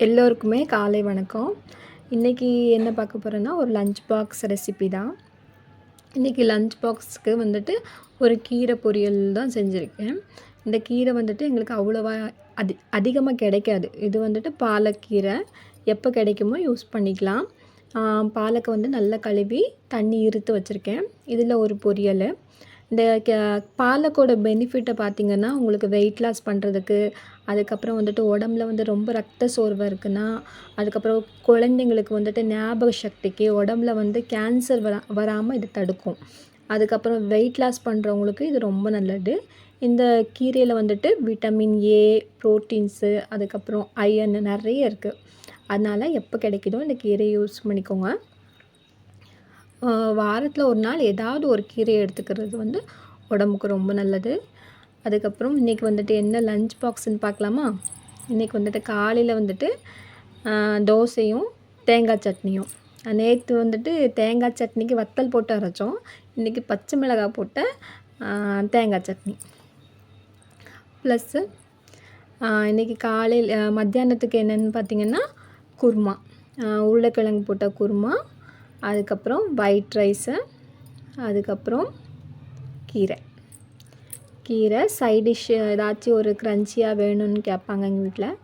எல்லோருக்குமே காலை வணக்கம். இன்றைக்கி என்ன பார்க்க போகிறோன்னா, ஒரு லஞ்ச் பாக்ஸ் ரெசிபி தான். இன்றைக்கி லஞ்ச் பாக்ஸுக்கு வந்துட்டு ஒரு கீரை பொரியல் தான் செஞ்சுருக்கேன். இந்த கீரை வந்துட்டு எங்களுக்கு அவ்வளோவா அதிகமாக கிடைக்காது. இது வந்துட்டு பாலக்கீரை. எப்போ கிடைக்குமோ யூஸ் பண்ணிக்கலாம். பாலக்கை வந்து நல்லா கழுவி தண்ணி இருத்து வச்சுருக்கேன். இதில் ஒரு பொரியல். இந்த பாலக்கோட பெனிஃபிட்டை பார்த்திங்கன்னா, உங்களுக்கு வெயிட் லாஸ் பண்ணுறதுக்கு, அதுக்கப்புறம் வந்துட்டு உடம்புல வந்து ரொம்ப ரத்த சோர்வு இருக்குன்னா, அதுக்கப்புறம் குழந்தைங்களுக்கு வந்துட்டு ஞாபக சக்திக்கு, உடம்புல வந்து கேன்சர் வராமல் இது தடுக்கும். அதுக்கப்புறம் வெயிட் லாஸ் பண்ணுறவங்களுக்கு இது ரொம்ப நல்லது. இந்த கீரையில் வந்துட்டு விட்டமின் ஏ, ப்ரோட்டீன்ஸு, அதுக்கப்புறம் அயர்ன் நிறைய இருக்குது. அதனால் எப்போ கிடைக்குதோ இந்த கீரையை யூஸ் பண்ணிக்கோங்க. வாரத்தில் ஒரு நாள் ஏதாவது ஒரு கீரையை எடுத்துக்கிறது வந்து உடம்புக்கு ரொம்ப நல்லது. அதுக்கப்புறம் இன்றைக்கி வந்துட்டு என்ன லஞ்ச் பாக்ஸ்ன்னு பார்க்கலாமா? இன்றைக்கி வந்துட்டு காலையில் வந்துட்டு தோசையும் தேங்காய் சட்னியும். நேற்று வந்துட்டு தேங்காய் சட்னிக்கு வத்தல் போட்டு அரைச்சோம். இன்றைக்கி பச்சை மிளகாய் போட்ட தேங்காய் சட்னி. ப்ளஸ்ஸு இன்றைக்கி காலையில் மத்தியானத்துக்கு என்னென்னு பார்த்திங்கன்னா, குருமா, உருளைக்கிழங்கு போட்ட குருமா, அதுக்கப்புறம் ஒயிட் ரைஸு, அதுக்கப்புறம் கீரை சைடிஷ் ஏதாச்சும் ஒரு க்ரன்ச்சியாக வேணும்னு கேட்பாங்க எங்கள் வீட்டில்.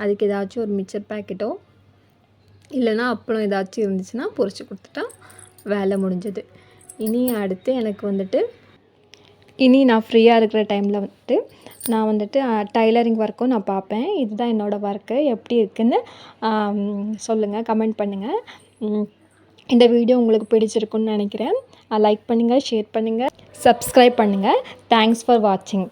அதுக்கு ஏதாச்சும் ஒரு மிக்சர் பேக்கெட்டோ இல்லைனா அப்பளம் ஏதாச்சும் இருந்துச்சுன்னா பொரிச்சு கொடுத்துட்டா வேலை முடிஞ்சது. இனி அடுத்து எனக்கு வந்துட்டு நான் ஃப்ரீயாக இருக்கிற டைமில் வந்துட்டு நான் வந்துட்டு டைலரிங் ஒர்க்கும் நான் பார்ப்பேன். இதுதான் என்னோடய ஒர்க்கு. எப்படி இருக்குதுன்னு சொல்லுங்கள், கமெண்ட் பண்ணுங்கள். இந்த வீடியோ உங்களுக்கு பிடிச்சிருக்குன்னு நினைக்கிறேன். லைக் பண்ணுங்கள், ஷேர் பண்ணுங்கள், சப்ஸ்கிரைப் பண்ணுங்கள். தேங்க்ஸ் ஃபார் வாட்சிங்.